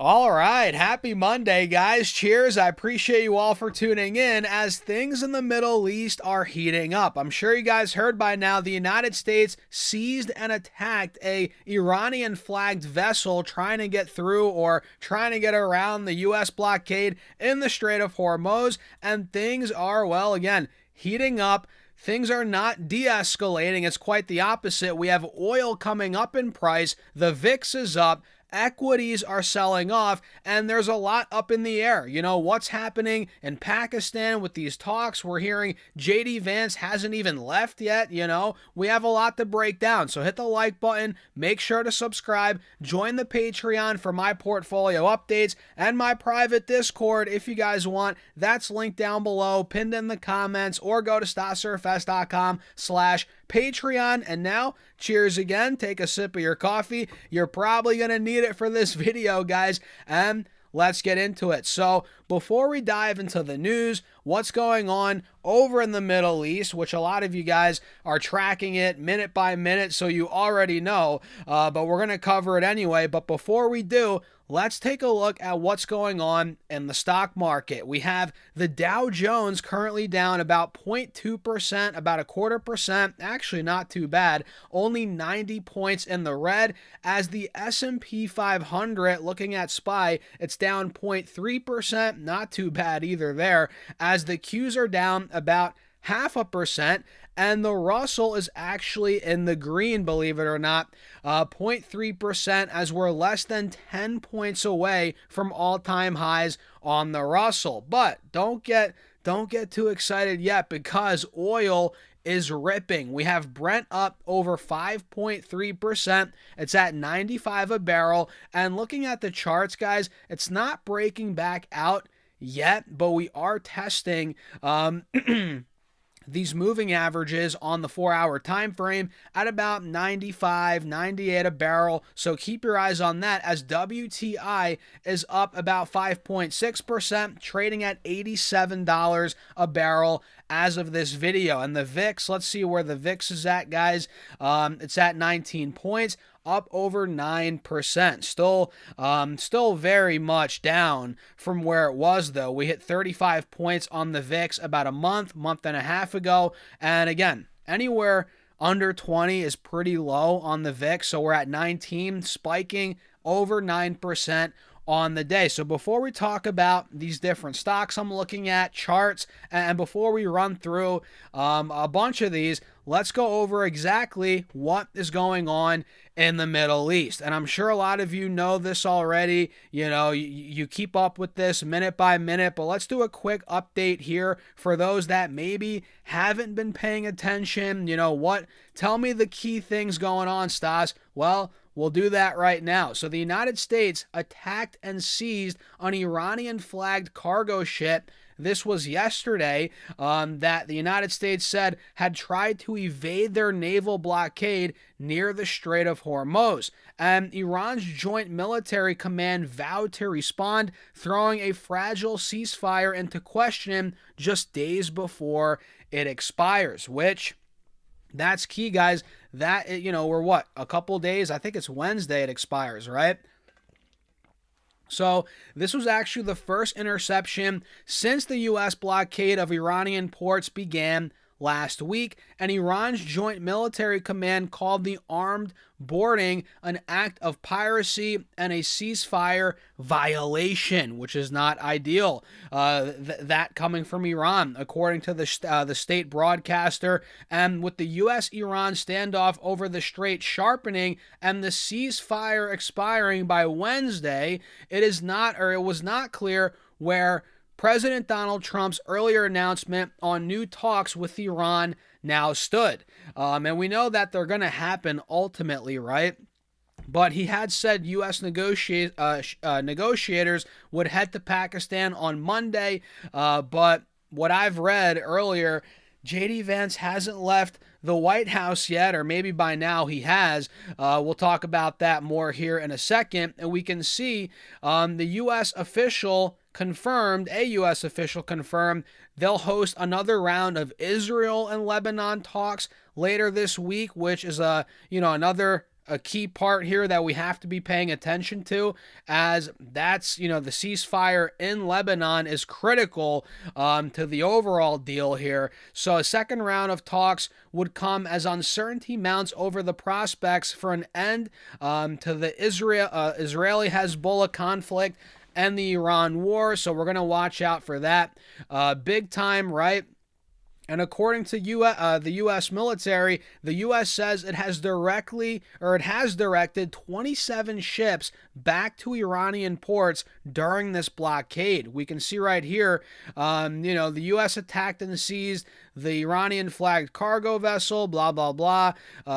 All right, happy Monday, guys. Cheers. I appreciate you all for tuning in as things in the Middle East are heating up. I'm sure you guys heard by now the United States seized and attacked a Iranian-flagged vessel trying to get through or trying to get around the U.S. blockade in the Strait of Hormuz, and things are, well, again, heating up. Things are not de-escalating. It's quite the opposite. We have oil coming up in price. The VIX is up. Equities are selling off, and there's a lot up in the air. You know, what's happening in Pakistan with these talks? We're hearing JD Vance hasn't even left yet. You know, we have a lot to break down. So hit the like button, make sure to subscribe, join the Patreon for my portfolio updates, and my private Discord if you guys want. That's linked down below, pinned in the comments, or go to StasSurfS.com/Patreon. And now, cheers again. Take a sip of your coffee. You're probably going to need it for this video, guys. And let's get into it. So before we dive into the news, what's going on over in the Middle East, which a lot of you guys are tracking it minute by minute, so you already know, but we're going to cover it anyway. But before we do, let's take a look at what's going on in the stock market. We have the Dow Jones currently down about 0.2%, about 0.25%, actually not too bad, only 90 points in the red, as the S&P 500, looking at SPY, it's down 0.3%, not too bad either there, as the Qs are down about 0.5%, and the Russell is actually in the green, believe it or not, 0.3%, as we're less than 10 points away from all-time highs on the Russell. But don't get too excited yet, because oil is ripping. We have Brent up over 5.3%. It's at 95 a barrel. And looking at the charts, guys, it's not breaking back out yet, but we are testing these moving averages on the 4-hour time frame at about 95, 98 a barrel. So keep your eyes on that, as WTI is up about 5.6%, trading at $87 a barrel as of this video. And the VIX, let's see where the VIX is at, guys. It's at 19 points, up over 9%. Still very much down from where it was, though. We hit 35 points on the VIX about a month and a half ago. And again, anywhere under 20 is pretty low on the VIX. So we're at 19, spiking over 9% on the day. So before we talk about these different stocks I'm looking at, charts, and before we run through a bunch of these, let's go over exactly what is going on in the Middle East. And I'm sure a lot of you know this already. You know, you keep up with this minute by minute, but let's do a quick update here for those that maybe haven't been paying attention. You know what? Tell me the key things going on, Stas. Well, we'll do that right now. So the United States attacked and seized an Iranian-flagged cargo ship. This was yesterday, that the United States said had tried to evade their naval blockade near the Strait of Hormuz. And Iran's Joint Military Command vowed to respond, throwing a fragile ceasefire into question just days before it expires, which, that's key, guys. That, you know, we're what, a couple days? I think it's Wednesday it expires, right? So this was actually the first interception since the U.S. blockade of Iranian ports began last week, and Iran's Joint Military Command called the armed boarding an act of piracy and a ceasefire violation, which is not ideal. That coming from Iran, according to the state broadcaster. And with the U.S.-Iran standoff over the strait sharpening and the ceasefire expiring by Wednesday, it was not clear where President Donald Trump's earlier announcement on new talks with Iran now stood. And we know that they're going to happen ultimately, right? But he had said U.S. negotiators would head to Pakistan on Monday. But what I've read earlier, JD Vance hasn't left the White House yet, or maybe by now he has. We'll talk about that more here in a second. And we can see the U.S. official confirmed they'll host another round of Israel and Lebanon talks later this week, which is another a key part here that we have to be paying attention to, as that's, the ceasefire in Lebanon is critical to the overall deal here. So a second round of talks would come as uncertainty mounts over the prospects for an end to the Israeli Hezbollah conflict and the Iran war. So we're going to watch out for that big time, right? And according to the U.S. military, the U.S. says it has directed 27 ships back to Iranian ports during this blockade. We can see right here, the U.S. attacked and seized the Iranian-flagged cargo vessel, blah, blah, blah.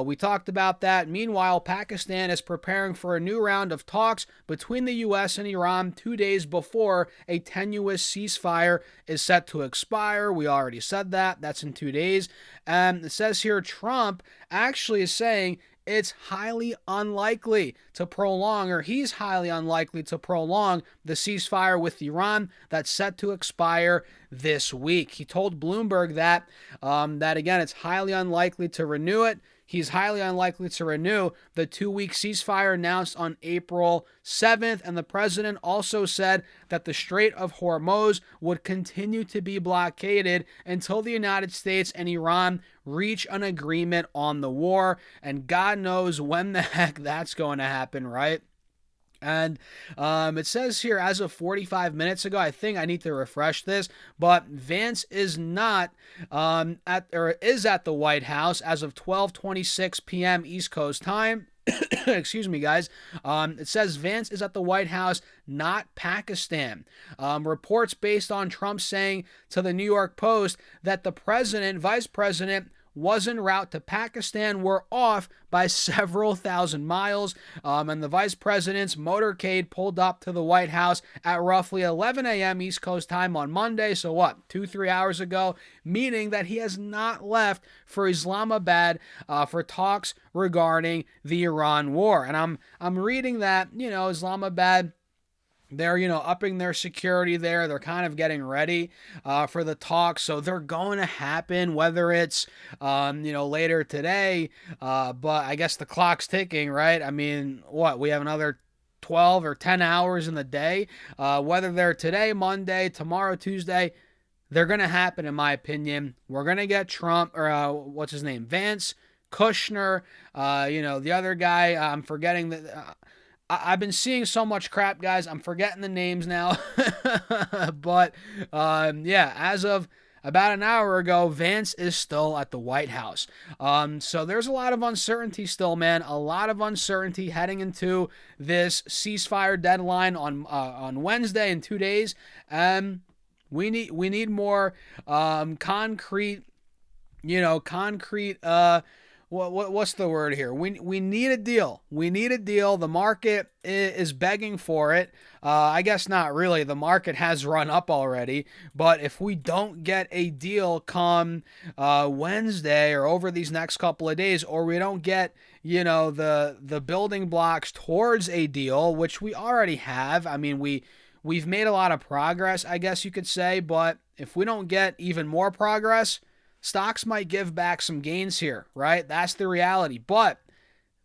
We talked about that. Meanwhile, Pakistan is preparing for a new round of talks between the U.S. and Iran 2 days before a tenuous ceasefire is set to expire. We already said that. That's in 2 days. It says here Trump actually is saying it's highly unlikely to prolong, or he's highly unlikely to prolong the ceasefire with Iran that's set to expire this week. He told Bloomberg that again, it's highly unlikely to renew it. He's highly unlikely to renew the 2-week ceasefire announced on April 7th, and the president also said that the Strait of Hormuz would continue to be blockaded until the United States and Iran reach an agreement on the war, and God knows when the heck that's going to happen, right? And it says here, as of 45 minutes ago, I think I need to refresh this, but Vance is not at the White House as of 12:26 p.m. East Coast time. Excuse me, guys. It says Vance is at the White House, not Pakistan. Reports based on Trump saying to the New York Post that the vice president, was en route to Pakistan were off by several thousand miles, and the vice president's motorcade pulled up to the White House at roughly 11 a.m. East Coast time on Monday, so 2-3 hours ago, meaning that he has not left for Islamabad for talks regarding the Iran war. And I'm reading that, Islamabad, they're, upping their security there. They're kind of getting ready for the talks. So they're going to happen, whether it's, later today. But I guess the clock's ticking, right? I mean, we have another 12 or 10 hours in the day. Whether they're today, Monday, tomorrow, Tuesday, they're going to happen, in my opinion. We're going to get Trump, or what's his name? Vance, Kushner, the other guy, I'm forgetting that. I've been seeing so much crap, guys. I'm forgetting the names now. But, as of about an hour ago, Vance is still at the White House. So there's a lot of uncertainty still, man. A lot of uncertainty heading into this ceasefire deadline on Wednesday in 2 days. We need more concrete, what's the word here? We need a deal. We need a deal. The market is begging for it. I guess not really. The market has run up already. But if we don't get a deal come Wednesday or over these next couple of days, or we don't get, the building blocks towards a deal, which we already have. I mean, we've made a lot of progress, I guess you could say. But if we don't get even more progress, stocks might give back some gains here, right? That's the reality. But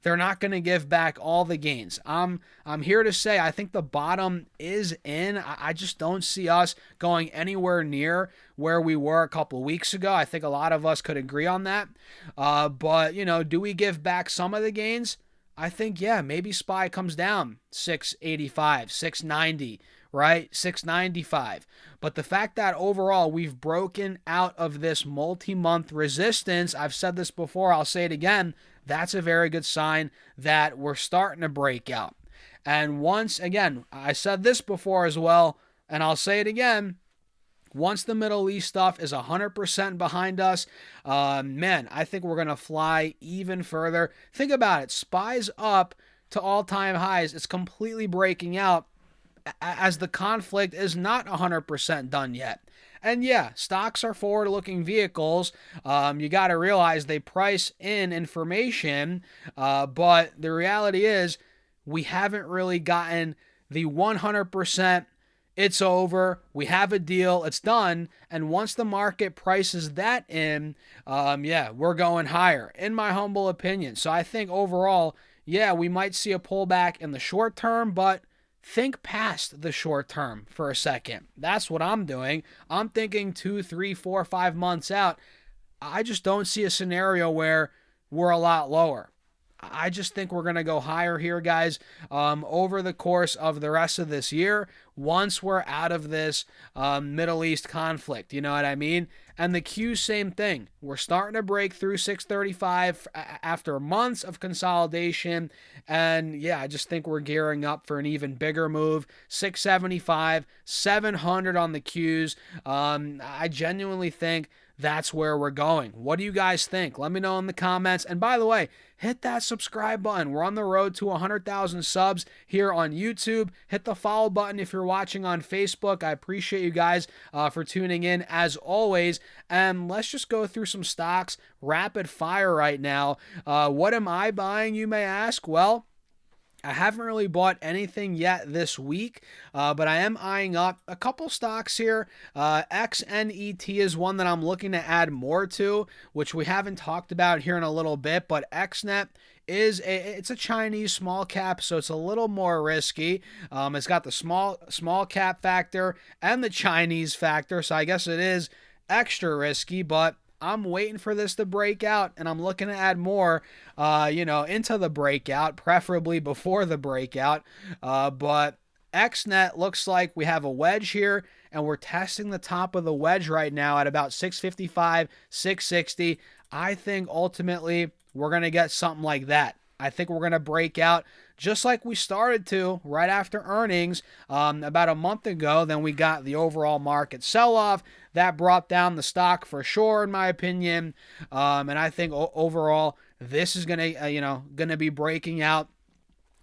they're not going to give back all the gains. I'm here to say I think the bottom is in. I just don't see us going anywhere near where we were a couple of weeks ago. I think a lot of us could agree on that. But, do we give back some of the gains? I think, maybe SPY comes down 685, 690. Right? 695. But the fact that overall we've broken out of this multi-month resistance, I've said this before, I'll say it again, that's a very good sign that we're starting to break out. And once again, I said this before as well, and I'll say it again, once the Middle East stuff is 100% behind us, I think we're going to fly even further. Think about it. SPY's up to all-time highs. It's completely breaking out, as the conflict is not 100% done yet. And stocks are forward-looking vehicles. You got to realize they price in information, but the reality is we haven't really gotten the 100%. It's over. We have a deal. It's done. And once the market prices that in, we're going higher, in my humble opinion. So I think overall, yeah, we might see a pullback in the short term, but think past the short term for a second. That's what I'm doing. I'm thinking 2, 3, 4, 5 months out. I just don't see a scenario where we're a lot lower. I just think we're going to go higher here, guys, over the course of the rest of this year once we're out of this Middle East conflict. You know what I mean? And the Q, same thing. We're starting to break through 635 after months of consolidation. And yeah, I just think we're gearing up for an even bigger move. 675, 700 on the Qs. I genuinely think that's where we're going. What do you guys think? Let me know in the comments. And by the way, hit that subscribe button. We're on the road to 100,000 subs here on YouTube. Hit the follow button if you're watching on Facebook. I appreciate you guys for tuning in as always. And let's just go through some stocks rapid fire right now. What am I buying, you may ask? Well, I haven't really bought anything yet this week, but I am eyeing up a couple stocks here. XNET is one that I'm looking to add more to, which we haven't talked about here in a little bit, but XNET it's a Chinese small cap, so it's a little more risky. It's got the small cap factor and the Chinese factor, so I guess it is extra risky, but I'm waiting for this to break out, and I'm looking to add more, into the breakout, preferably before the breakout. But XNET looks like we have a wedge here, and we're testing the top of the wedge right now at about 655, 660. I think ultimately we're going to get something like that. I think we're going to break out just like we started to right after earnings about a month ago. Then we got the overall market sell-off. That brought down the stock for sure, in my opinion. And I think overall, this is going to be breaking out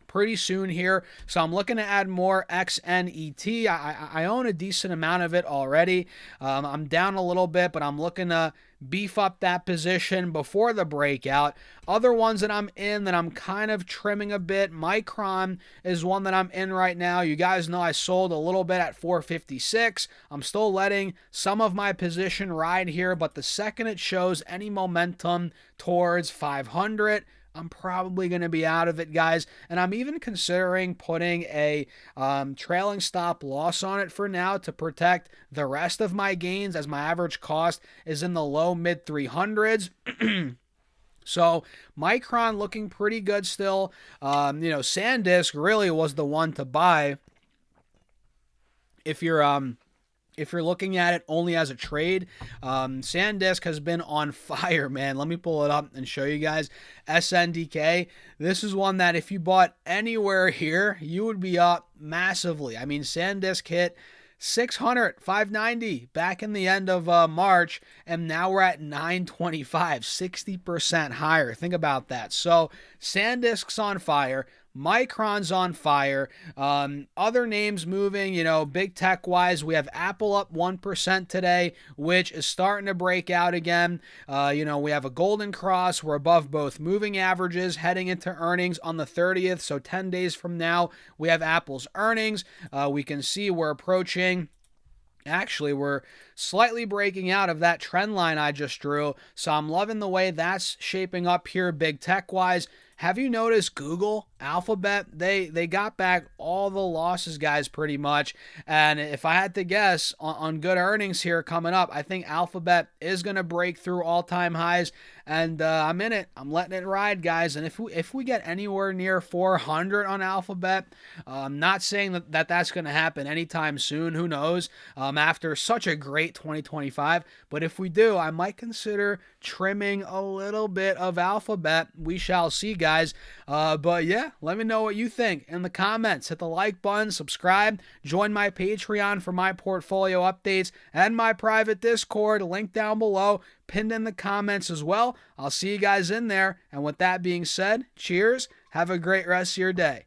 pretty soon here. So I'm looking to add more XNET. I own a decent amount of it already. I'm down a little bit, but I'm looking to beef up that position before the breakout. Other ones that I'm in that I'm kind of trimming a bit. Micron is one that I'm in right now. You guys know I sold a little bit at 456. I'm still letting some of my position ride here, but the second it shows any momentum towards 500, I'm probably going to be out of it, guys. And I'm even considering putting a trailing stop loss on it for now to protect the rest of my gains, as my average cost is in the low mid 300s. So Micron looking pretty good still. SanDisk really was the one to buy if you're looking at it only as a trade. SanDisk has been on fire, man. Let me pull it up and show you guys. SNDK. This is one that if you bought anywhere here, you would be up massively. I mean, SanDisk hit 600, 590 back in the end of March, and now we're at 925, 60% higher. Think about that. So SanDisk's on fire. Micron's on fire. Other names moving, big tech wise, we have Apple up 1% today, which is starting to break out again. We have a golden cross. We're above both moving averages heading into earnings on the 30th. So 10 days from now, we have Apple's earnings. We can see we're approaching. Actually, we're slightly breaking out of that trend line I just drew. So I'm loving the way that's shaping up here big tech-wise. Have you noticed Google, Alphabet, they got back all the losses, guys, pretty much. And if I had to guess on good earnings here coming up, I think Alphabet is going to break through all-time highs. And I'm in it. I'm letting it ride, guys. And if we get anywhere near 400 on Alphabet, I'm not saying that's going to happen anytime soon. Who knows? After such a great 2025. But if we do, I might consider trimming a little bit of Alphabet. We shall see, guys. But yeah, let me know what you think in the comments. Hit the like button, subscribe, join my Patreon for my portfolio updates, and my private Discord, link down below, pinned in the comments as well. I'll see you guys in there. And with that being said, cheers. Have a great rest of your day.